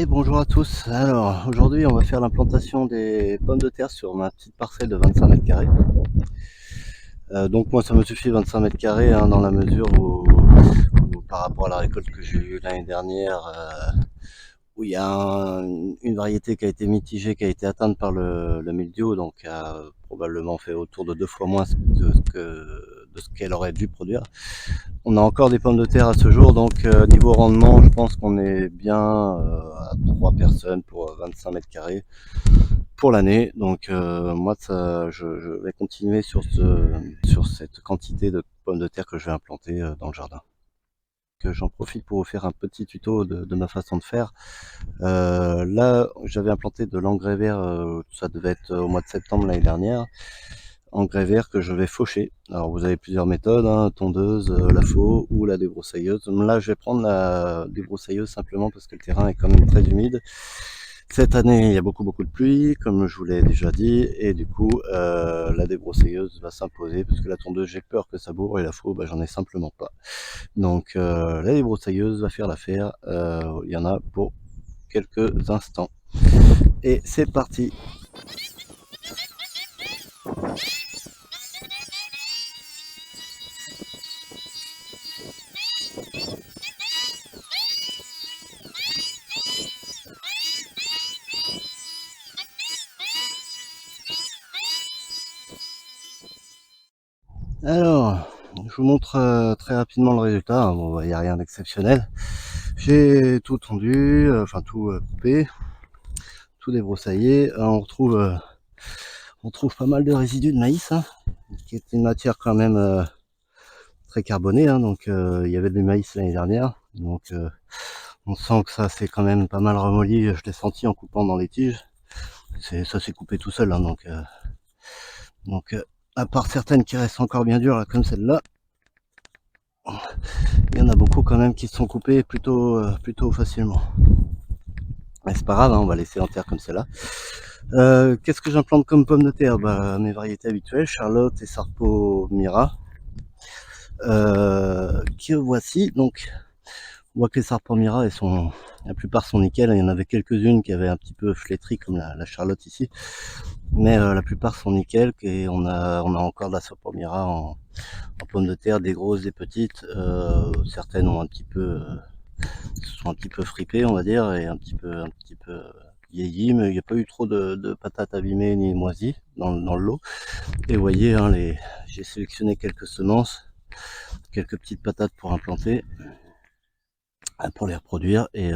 Et bonjour à tous. Alors aujourd'hui on va faire l'implantation des pommes de terre sur ma petite parcelle de 25 mètres carrés. Donc moi ça me suffit 25 mètres carrés dans la mesure où par rapport à la récolte que j'ai eue l'année dernière, où il y a une variété qui a été mitigée, qui a été atteinte par le mildiou, donc a probablement fait autour de 2 fois moins de ce qu'elle aurait dû produire. On a encore des pommes de terre à ce jour, donc niveau rendement, je pense qu'on est bien à 3 personnes pour 25 mètres carrés pour l'année. Donc moi, je vais continuer sur cette quantité de pommes de terre que je vais implanter dans le jardin. J'en profite pour vous faire un petit tuto de ma façon de faire. Là, j'avais implanté de l'engrais vert, ça devait être au mois de septembre l'année dernière. Engrais vert que je vais faucher. Alors vous avez plusieurs méthodes, tondeuse, la faux ou la débroussailleuse. Là je vais prendre la débroussailleuse simplement parce que le terrain est quand même très humide. Cette année il y a beaucoup de pluie comme je vous l'ai déjà dit, et du coup la débroussailleuse va s'imposer parce que la tondeuse j'ai peur que ça bourre et la faux j'en ai simplement pas. Donc la débroussailleuse va faire l'affaire, il y en a pour quelques instants. Et c'est parti. Alors, je vous montre très rapidement le résultat. Bon, il n'y a rien d'exceptionnel. J'ai tout tondu, enfin tout coupé, tout débroussaillé. On retrouve pas mal de résidus de maïs, qui est une matière quand même très carbonée. Donc il y avait du maïs l'année dernière. Donc on sent que ça s'est quand même pas mal ramolli. Je l'ai senti en coupant dans les tiges. Ça s'est coupé tout seul. Donc à part certaines qui restent encore bien dures, là, comme celle-là, il y en a beaucoup quand même qui se sont coupés plutôt facilement. Mais c'est pas grave, on va laisser en terre comme celle-là. Qu'est-ce que j'implante comme pommes de terre? Mes variétés habituelles, Charlotte et Sarpo Mira, que voici. Donc on voit que les Sarpo Mira, la plupart sont nickel. Il y en avait quelques-unes qui avaient un petit peu flétri comme la Charlotte ici, mais la plupart sont nickel. Et on a encore de la Sarpo Mira en pommes de terre, des grosses, des petites. Certaines ont sont un petit peu fripées, on va dire, et un petit peu vieilli, mais il n'y a pas eu trop de patates abîmées ni moisies dans le lot. Et vous voyez, j'ai sélectionné quelques semences, quelques petites patates pour implanter, pour les reproduire, et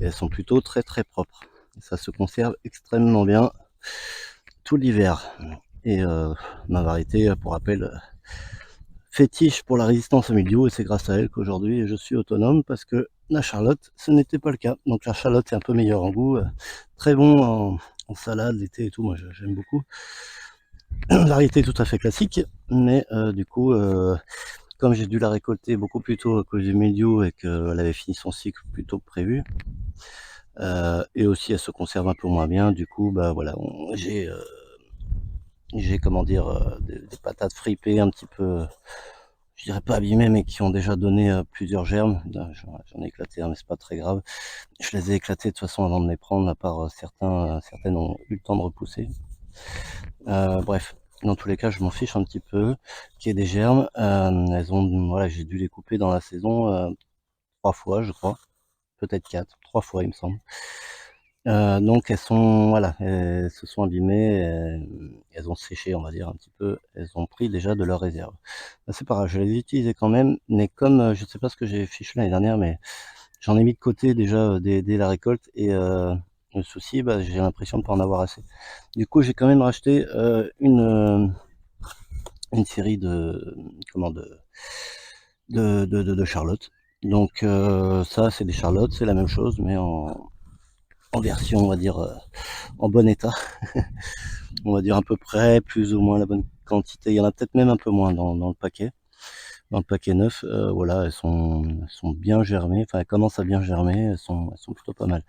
elles sont plutôt très propres. Ça se conserve extrêmement bien tout l'hiver. Et ma variété, pour rappel, fétiche pour la résistance au mildiou, et c'est grâce à elle qu'aujourd'hui je suis autonome, parce que la Charlotte, ce n'était pas le cas. Donc la Charlotte est un peu meilleure en goût, très bon en salade l'été et tout, moi j'aime beaucoup. Variété tout à fait classique, mais du coup, comme j'ai dû la récolter beaucoup plus tôt à cause du mildiou et qu'elle avait fini son cycle plus tôt que prévu, et aussi elle se conserve un peu moins bien, du coup voilà, j'ai comment dire, des patates fripées un petit peu, je dirais pas abîmées, mais qui ont déjà donné plusieurs germes. J'en ai éclaté mais c'est pas très grave. Je les ai éclatés de toute façon avant de les prendre, à part certaines ont eu le temps de repousser. Bref, dans tous les cas, je m'en fiche un petit peu qu'il y ait des germes. Voilà, j'ai dû les couper dans la saison 3 fois, je crois, peut-être 4, 3 fois, il me semble. Donc elles se sont abîmées, elles ont séché, on va dire un petit peu, elles ont pris déjà de leur réserve. C'est pas grave, je les ai utilisées quand même, mais comme je sais pas ce que j'ai fichu l'année dernière, mais j'en ai mis de côté déjà dès la récolte, et le souci, j'ai l'impression de pas en avoir assez. Du coup, j'ai quand même racheté une série de Charlotte. Donc ça, c'est des Charlottes, c'est la même chose, mais en version, on va dire, en bon état. On va dire à peu près, plus ou moins la bonne quantité. Il y en a peut-être même un peu moins dans le paquet. Dans le paquet neuf, voilà, elles sont bien germées. Enfin, elles commencent à bien germer. Elles sont plutôt pas mal.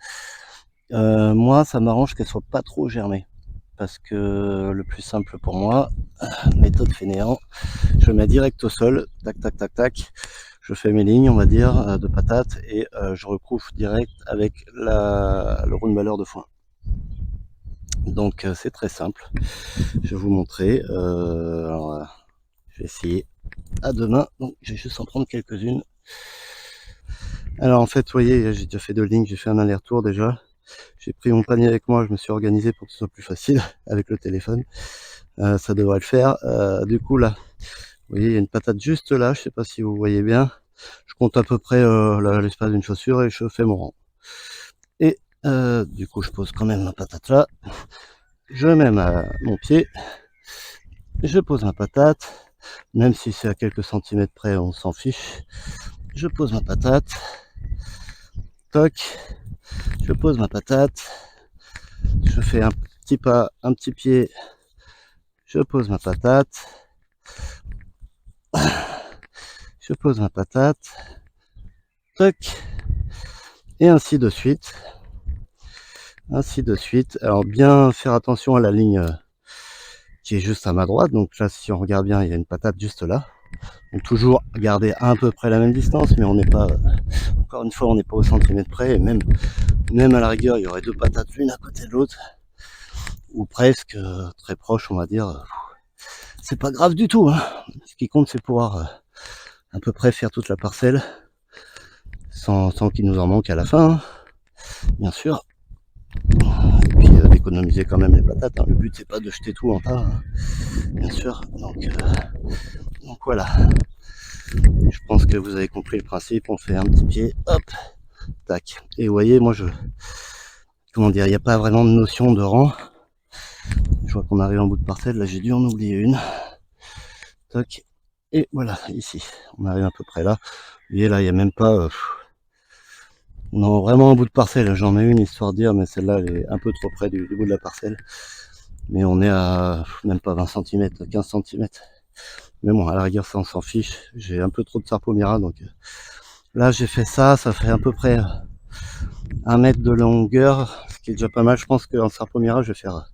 Moi, ça m'arrange qu'elles soient pas trop germées, parce que le plus simple pour moi, méthode fainéant, je mets direct au sol, tac tac tac tac. je fais mes lignes, on va dire, de patates et je recouvre direct avec le round baller de foin. Donc c'est très simple. Je vais vous montrer. Alors, je vais essayer à demain. Donc je vais juste en prendre quelques-unes. Alors en fait, vous voyez, j'ai déjà fait 2 lignes, j'ai fait un aller-retour déjà. J'ai pris mon panier avec moi, je me suis organisé pour que ce soit plus facile avec le téléphone. Ça devrait le faire. Du coup là, vous voyez, il y a une patate juste là, je sais pas si vous voyez bien. Je compte à peu près l'espace d'une chaussure et je fais mon rang. Et du coup, je pose quand même ma patate là. Je mets mon pied. Je pose ma patate. Même si c'est à quelques centimètres près, on s'en fiche. Je pose ma patate. Toc. Je pose ma patate. Je fais un petit pas, un petit pied. Je pose ma patate. Je pose ma patate. Toc. Et ainsi de suite. Ainsi de suite. Alors bien faire attention à la ligne qui est juste à ma droite. Donc là, si on regarde bien, il y a une patate juste là. Donc toujours garder à peu près la même distance, mais on n'est pas, encore une fois, on n'est pas au centimètre près. Et même à la rigueur, il y aurait 2 patates l'une à côté de l'autre, ou presque très proches, on va dire. C'est pas grave du tout, hein. Ce qui compte, c'est pouvoir à peu près faire toute la parcelle sans qu'il nous en manque à la fin, hein, bien sûr. Et puis d'économiser quand même les patates, hein. Le but c'est pas de jeter tout en tas, hein, bien sûr. Donc voilà. Je pense que vous avez compris le principe. On fait un petit pied, hop, tac. Et vous voyez, moi comment dire, il n'y a pas vraiment de notion de rang. Je vois qu'on arrive en bout de parcelle. Là, j'ai dû en oublier une. Tac. Et voilà, ici, on arrive à peu près là. Vous voyez, là, il n'y a même pas. Non, vraiment en bout de parcelle. J'en mets une histoire de dire, mais celle-là, elle est un peu trop près du bout de la parcelle. Mais on est à même pas 20 cm, 15 cm. Mais bon, à la rigueur, ça, on s'en fiche. J'ai un peu trop de Sarpomira, donc là, j'ai fait ça. Ça fait à peu près 1 mètre de longueur, ce qui est déjà pas mal. Je pense qu'en Sarpomira, je vais faire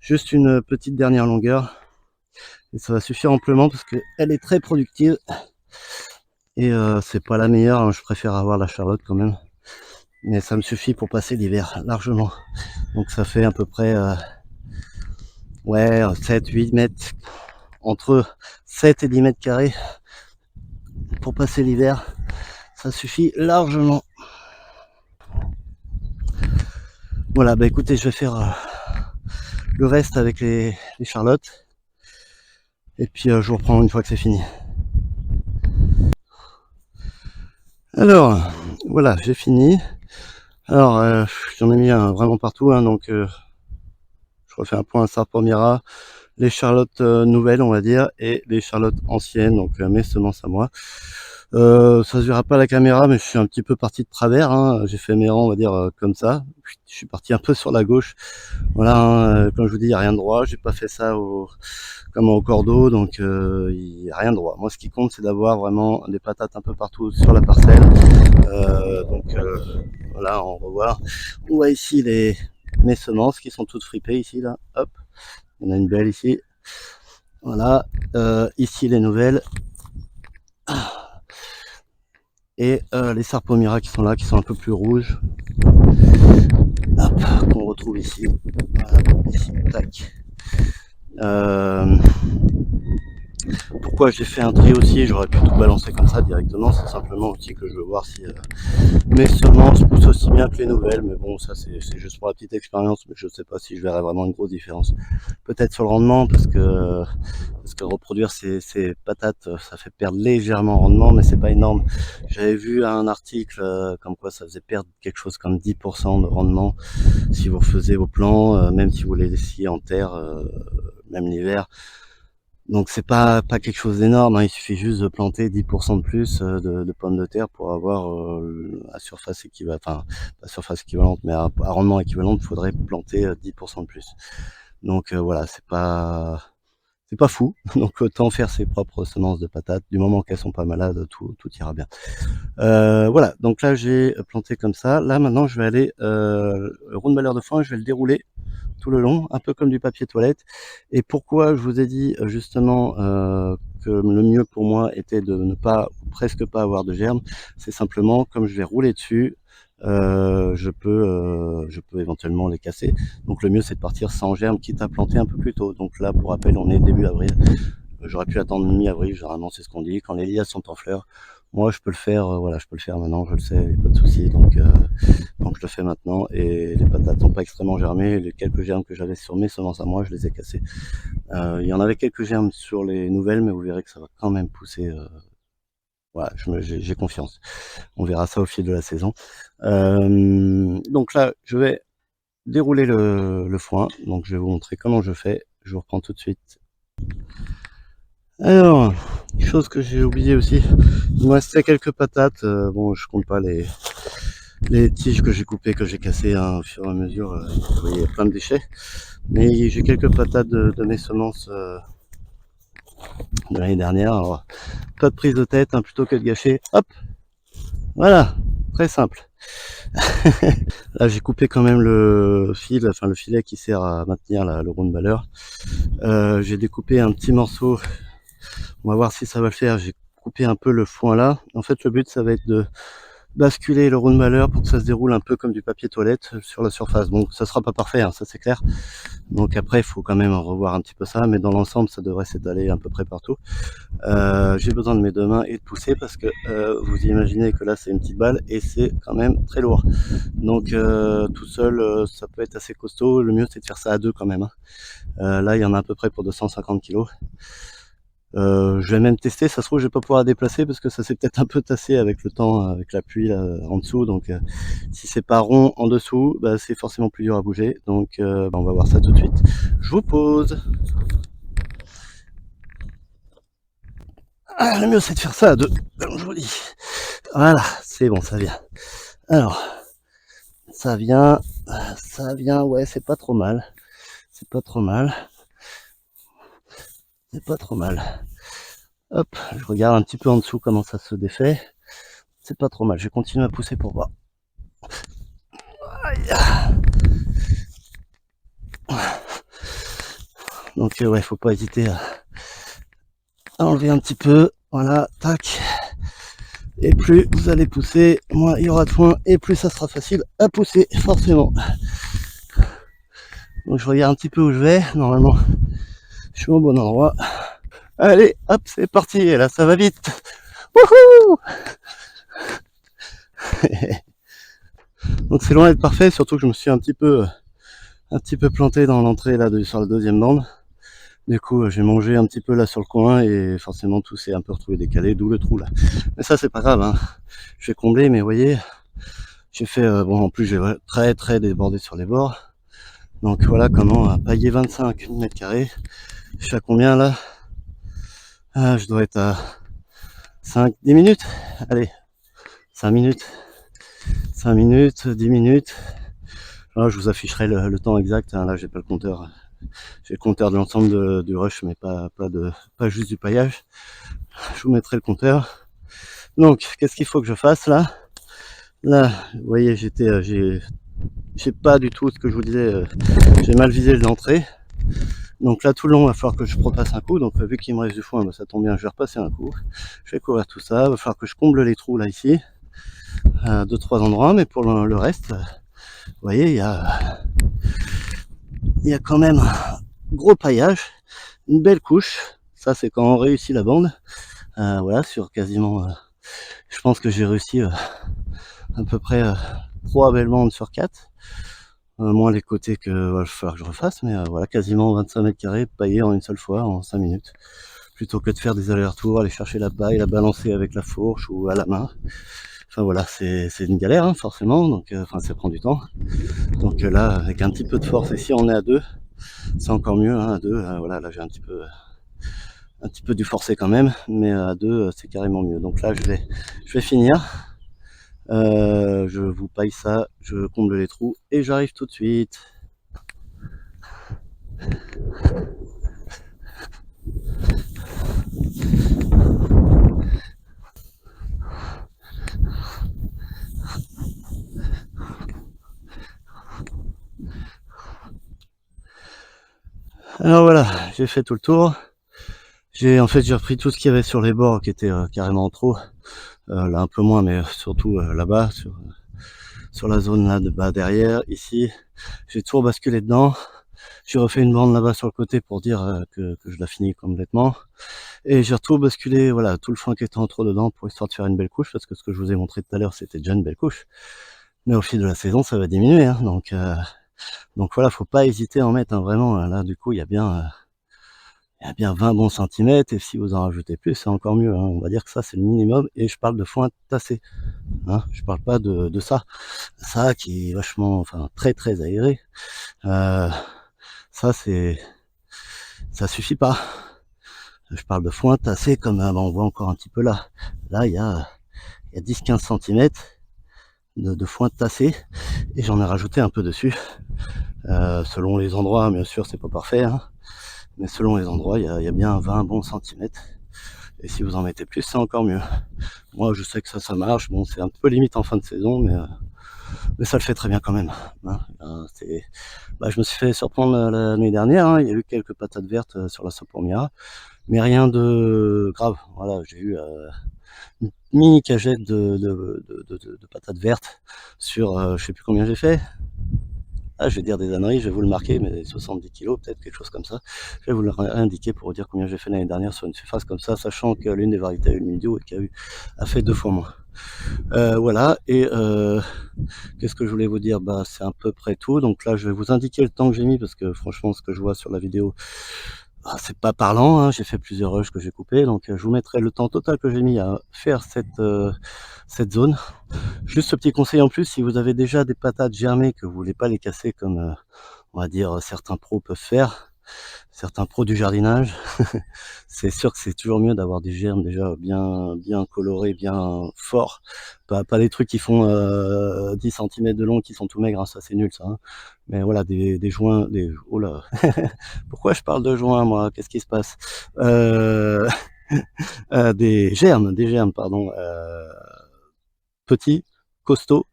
juste une petite dernière longueur. Et ça va suffire amplement parce qu'elle est très productive. Et c'est pas la meilleure, hein. Je préfère avoir la Charlotte quand même. Mais ça me suffit pour passer l'hiver, largement. Donc ça fait à peu près 7-8 mètres, entre 7 et 10 mètres carrés pour passer l'hiver. Ça suffit largement. Voilà, bah écoutez, je vais faire le reste avec les Charlottes. Et puis je vous reprends une fois que c'est fini. Alors, voilà, j'ai fini. Alors, j'en ai mis un vraiment partout, hein, donc je refais un point à Sarpomira, les Charlottes nouvelles, on va dire, et les Charlottes anciennes, donc mes semences à moi. Ça se verra pas à la caméra, mais je suis un petit peu parti de travers, hein. J'ai fait mes rangs, on va dire, comme ça. Je suis parti un peu sur la gauche. Voilà, hein, comme je vous dis, il n'y a rien de droit. J'ai pas fait ça comme au cordeau, donc il n'y a rien de droit. Moi, ce qui compte, c'est d'avoir vraiment des patates un peu partout sur la parcelle. Voilà, on revoit. On voit ici mes semences qui sont toutes fripées ici, là. Hop, on a une belle ici. Voilà, ici les nouvelles. Et les Sarpomira qui sont là, qui sont un peu plus rouges. Hop, qu'on retrouve ici. Voilà, ici, tac. Pourquoi j'ai fait un tri aussi, j'aurais pu tout balancer comme ça directement, c'est simplement aussi que je veux voir si mes semences poussent aussi bien que les nouvelles, mais bon, ça c'est juste pour la petite expérience, mais je sais pas si je verrai vraiment une grosse différence. Peut-être sur le rendement, parce que reproduire ces patates, ça fait perdre légèrement en rendement, mais c'est pas énorme. J'avais vu un article comme quoi ça faisait perdre quelque chose comme 10% de rendement si vous refaisiez vos plants, même si vous les laissiez en terre, même l'hiver. Donc c'est pas quelque chose d'énorme, hein. Il suffit juste de planter 10% de plus de pommes de terre pour avoir à surface équivalente, enfin pas surface équivalente, mais à rendement équivalent, il faudrait planter 10% de plus. Donc voilà, c'est pas c'est pas fou, donc autant faire ses propres semences de patates, du moment qu'elles sont pas malades, tout ira bien. Voilà, donc là j'ai planté comme ça. Là maintenant je vais aller, le round baller de foin, je vais le dérouler tout le long, un peu comme du papier toilette. Et pourquoi je vous ai dit justement que le mieux pour moi était de ne pas, presque pas avoir de germes, c'est simplement comme je vais rouler dessus, je peux éventuellement les casser. Donc le mieux c'est de partir sans germes, quitte à planter un peu plus tôt. Donc là pour rappel on est début avril, j'aurais pu attendre mi-avril, généralement c'est ce qu'on dit, quand les liasses sont en fleurs. Moi je peux le faire, voilà, je peux le faire maintenant, je le sais, pas de souci. Donc je le fais maintenant, et les patates sont pas extrêmement germées. Les quelques germes que j'avais sur mes semences à moi, je les ai cassés. Il y en avait quelques germes sur les nouvelles, mais vous verrez que ça va quand même pousser. Voilà, j'ai confiance. On verra ça au fil de la saison. Donc là, je vais dérouler le foin. Donc je vais vous montrer comment je fais. Je vous reprends tout de suite. Alors, chose que j'ai oublié aussi, il me restait quelques patates. Bon, je compte pas les tiges que j'ai coupées, que j'ai cassées hein, au fur et à mesure. Vous voyez, il y a plein de déchets. Mais j'ai quelques patates de mes semences de l'année dernière. Alors, pas de prise de tête, hein, plutôt que de gâcher. Hop, voilà, très simple. Là, j'ai coupé quand même le fil, enfin le filet qui sert à maintenir le round baller. J'ai découpé un petit morceau. On va voir si ça va le faire. J'ai coupé un peu le foin là. En fait, le but, ça va être de basculer le round baller pour que ça se déroule un peu comme du papier toilette sur la surface. Bon, ça sera pas parfait, hein, ça c'est clair. Donc après, il faut quand même revoir un petit peu ça, mais dans l'ensemble, ça devrait s'étaler à peu près partout. J'ai besoin de mes deux mains et de pousser parce que vous imaginez que là, c'est une petite balle et c'est quand même très lourd. Donc tout seul, ça peut être assez costaud. Le mieux, c'est de faire ça à deux quand même. Hein. Là, il y en a à peu près pour 250 kg. Je vais même tester, ça se trouve je vais pas pouvoir la déplacer parce que ça s'est peut-être un peu tassé avec le temps, avec la pluie là, en dessous. Donc si c'est pas rond en dessous, bah, c'est forcément plus dur à bouger. Donc bah, on va voir ça tout de suite. Je vous pose. Ah, le mieux c'est de faire ça à deux, comme je vous dis. Voilà, c'est bon, ça vient. Alors, ça vient, ouais, c'est pas trop mal. C'est pas trop mal. C'est pas trop mal. Hop, je regarde un petit peu en dessous comment ça se défait. C'est pas trop mal, je vais continuer à pousser pour voir. Aïe. Donc ouais, faut pas hésiter à enlever un petit peu. Voilà, tac. Et plus vous allez pousser, moins il y aura de foin et plus ça sera facile à pousser, forcément. Donc je regarde un petit peu où je vais. Normalement, je suis au bon endroit. Allez, hop, c'est parti. Et là, ça va vite. Wouhou. Donc c'est loin d'être parfait, surtout que je me suis un petit peu planté dans l'entrée là sur la deuxième bande. Du coup, j'ai mangé un petit peu là sur le coin et forcément tout s'est un peu retrouvé décalé, d'où le trou là. Mais ça, c'est pas grave, hein. Je vais combler, mais vous voyez, j'ai fait, bon, en plus, j'ai très débordé sur les bords. Donc voilà comment à pailler 25 mètres carrés. Je suis à combien là? Je dois être à 10 minutes. Allez, 5 minutes. 5 minutes, 10 minutes. Là, je vous afficherai le temps exact. Hein. Là, j'ai pas le compteur. J'ai le compteur de l'ensemble du rush, mais pas juste du paillage. Je vous mettrai le compteur. Donc, qu'est-ce qu'il faut que je fasse là? Là, vous voyez, j'ai pas du tout ce que je vous disais. J'ai mal visé l'entrée. Donc là, tout le long, il va falloir que je repasse un coup. Donc, vu qu'il me reste du foin, bah, ça tombe bien, je vais repasser un coup. Je vais couvrir tout ça. Il va falloir que je comble les trous là, ici. À 2-3 endroits, mais pour le reste, vous voyez, il y a quand même un gros paillage, une belle couche. Ça, c'est quand on réussit la bande. Voilà, sur quasiment, je pense que j'ai réussi à peu près 3 belles bandes sur 4. Moins les côtés que va falloir que je refasse, mais voilà, quasiment 25 mètres carrés paillés en une seule fois en 5 minutes. Plutôt que de faire des allers-retours, aller chercher la paille, la balancer avec la fourche ou à la main. Enfin voilà, c'est une galère hein, forcément, donc ça prend du temps. Donc là, avec un petit peu de force, et si on est à deux, c'est encore mieux, hein, à deux, voilà, là j'ai un petit peu dû forcer quand même, mais à deux, c'est carrément mieux. Donc là, je vais finir. Je vous paille ça, je comble les trous et j'arrive tout de suite. Alors voilà, j'ai fait tout le tour. J'ai repris tout ce qu'il y avait sur les bords qui était carrément trop. Là un peu moins, mais surtout là-bas, sur la zone là de bas derrière, ici. J'ai tout rebasculé dedans. J'ai refait une bande là-bas sur le côté pour dire que je la finis complètement. Et j'ai tout basculé, voilà, tout le foin qui était en trop dedans pour histoire de faire une belle couche, parce que ce que je vous ai montré tout à l'heure, c'était déjà une belle couche. Mais au fil de la saison, ça va diminuer, hein, donc voilà, faut pas hésiter à en mettre, hein, vraiment. Là, du coup, il y a bien 20 bons centimètres, et si vous en rajoutez plus, c'est encore mieux, hein. On va dire que ça, c'est le minimum, et je parle de foin tassé, hein. Je parle pas de ça qui est vachement, enfin, très très aéré. Euh, ça, ça suffit pas. Je parle de foin tassé comme on voit encore un petit peu là. Là, il y a 10-15 centimètres de foin tassé, et j'en ai rajouté un peu dessus. Selon les endroits, bien sûr, c'est pas parfait, hein, mais selon les endroits, il y a bien 20 bons centimètres. Et si vous en mettez plus, c'est encore mieux. Moi, je sais que ça marche. Bon, c'est un peu limite en fin de saison, mais ça le fait très bien quand même, hein. Je me suis fait surprendre l'année dernière, hein. Il y a eu quelques patates vertes sur la Sapourmia, mais rien de grave. Voilà, j'ai eu une mini cagette de patates vertes sur, je sais plus combien j'ai fait. Ah, je vais dire des âneries, je vais vous le marquer, mais 70 kilos, peut-être quelque chose comme ça. Je vais vous le indiquer pour vous dire combien j'ai fait l'année dernière sur une surface comme ça, sachant que l'une des variétés a eu le mildiou et a fait 2 fois moins. Voilà, et qu'est-ce que je voulais vous dire? C'est à peu près tout. Donc là, je vais vous indiquer le temps que j'ai mis, parce que franchement, ce que je vois sur la vidéo, c'est pas parlant, hein. J'ai fait plusieurs rushs que j'ai coupés, donc je vous mettrai le temps total que j'ai mis à faire cette zone. Juste ce petit conseil en plus, si vous avez déjà des patates germées, que vous voulez pas les casser comme on va dire certains pros peuvent faire, certains pros du jardinage, c'est sûr que c'est toujours mieux d'avoir des germes déjà bien colorés, bien forts, pas des trucs qui font 10 centimètres de long, qui sont tout maigres, hein, ça c'est nul ça, hein. Mais voilà, des joints, oh là, pourquoi je parle de joints moi? Qu'est-ce qui se passe? euh, des germes, pardon, petits, costauds.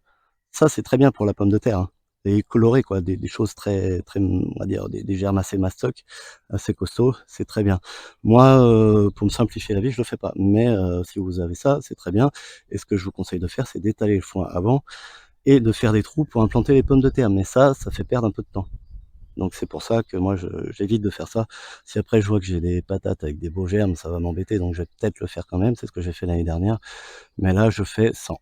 Ça, c'est très bien pour la pomme de terre, hein. Et coloré quoi, des choses très très, on va dire des germes assez mastoc, assez costauds, c'est très bien. Moi, pour me simplifier la vie, je le fais pas, mais si vous avez ça, c'est très bien. Et ce que je vous conseille de faire, c'est d'étaler le foin avant et de faire des trous pour implanter les pommes de terre, mais ça fait perdre un peu de temps. Donc c'est pour ça que moi j'évite de faire ça. Si après je vois que j'ai des patates avec des beaux germes, ça va m'embêter, donc je vais peut-être le faire quand même, c'est ce que j'ai fait l'année dernière, mais là je fais sans.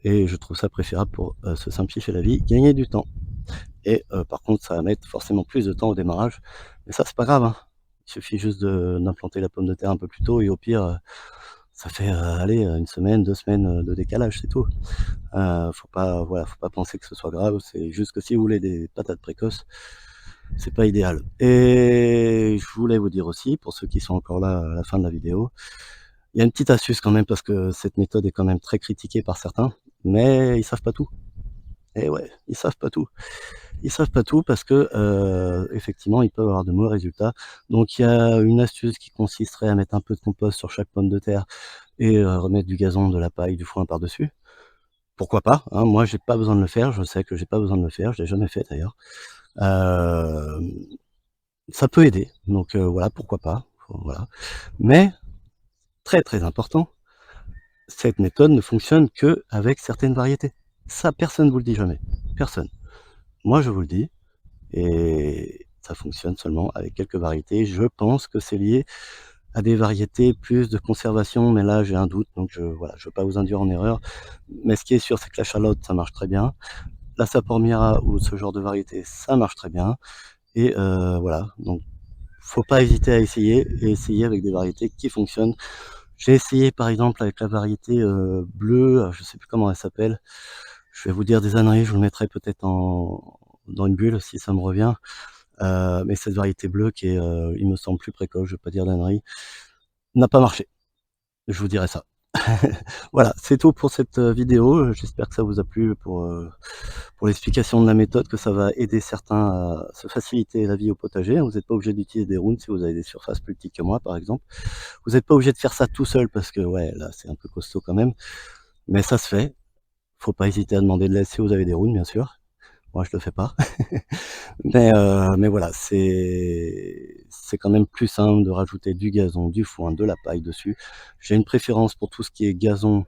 Et je trouve ça préférable pour se simplifier la vie, gagner du temps. Et par contre, ça va mettre forcément plus de temps au démarrage, mais ça, c'est pas grave, hein. Il suffit juste d'implanter la pomme de terre un peu plus tôt, et au pire, ça fait, allez, 1 semaine, 2 semaines de décalage, c'est tout. Faut pas, voilà, faut pas penser que ce soit grave, c'est juste que si vous voulez des patates précoces, c'est pas idéal. Et je voulais vous dire aussi, pour ceux qui sont encore là à la fin de la vidéo, il y a une petite astuce quand même, parce que cette méthode est quand même très critiquée par certains, mais ils savent pas tout. Et ouais, ils savent pas tout. Ils savent pas tout parce que, effectivement, ils peuvent avoir de mauvais résultats. Donc il y a une astuce qui consisterait à mettre un peu de compost sur chaque pomme de terre, et remettre du gazon, de la paille, du foin par-dessus. Pourquoi pas, hein? Moi, j'ai pas besoin de le faire, je sais que j'ai pas besoin de le faire, je l'ai jamais fait d'ailleurs. Hem, Ça peut aider, donc voilà, pourquoi pas, voilà. Mais très, très important, cette méthode ne fonctionne qu'avec certaines variétés. Ça, personne ne vous le dit jamais, personne. Moi, je vous le dis, et ça fonctionne seulement avec quelques variétés. Je pense que c'est lié à des variétés plus de conservation, mais là, j'ai un doute, donc voilà, je veux pas vous induire en erreur. Mais ce qui est sûr, c'est que la Charlotte, ça marche très bien. La Sapourmia ou ce genre de variété, ça marche très bien, et voilà, donc faut pas hésiter à essayer, et essayer avec des variétés qui fonctionnent. J'ai essayé par exemple avec la variété bleue, je sais plus comment elle s'appelle. Je vais vous dire des âneries, je vous le mettrai peut-être dans une bulle si ça me revient. Mais cette variété bleue qui est, il me semble plus précoce, je vais pas dire d'âneries, n'a pas marché. Je vous dirai ça. Voilà, c'est tout pour cette vidéo. J'espère que ça vous a plu pour l'explication de la méthode, que ça va aider certains à se faciliter la vie au potager. Vous n'êtes pas obligé d'utiliser des rounds si vous avez des surfaces plus petites que moi, par exemple. Vous n'êtes pas obligé de faire ça tout seul, parce que ouais, là, c'est un peu costaud quand même, mais ça se fait. Faut pas hésiter à demander de l'aide si vous avez des rounds, bien sûr. Moi, je le fais pas. Mais voilà, c'est quand même plus simple de rajouter du gazon, du foin, de la paille dessus. J'ai une préférence pour tout ce qui est gazon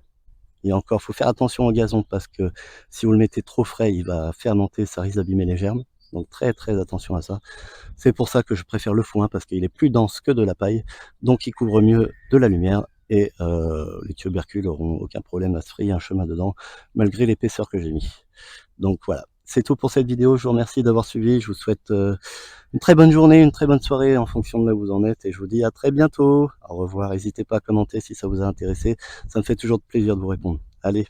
et encore, faut faire attention au gazon parce que si vous le mettez trop frais, il va fermenter, ça risque d'abîmer les germes. Donc très, très attention à ça. C'est pour ça que je préfère le foin parce qu'il est plus dense que de la paille, donc il couvre mieux de la lumière et les tubercules auront aucun problème à se frayer un chemin dedans malgré l'épaisseur que j'ai mis. Donc voilà, c'est tout pour cette vidéo. Je vous remercie d'avoir suivi. Je vous souhaite une très bonne journée, une très bonne soirée en fonction de là où vous en êtes et je vous dis à très bientôt. Au revoir. N'hésitez pas à commenter si ça vous a intéressé. Ça me fait toujours plaisir de vous répondre. Allez,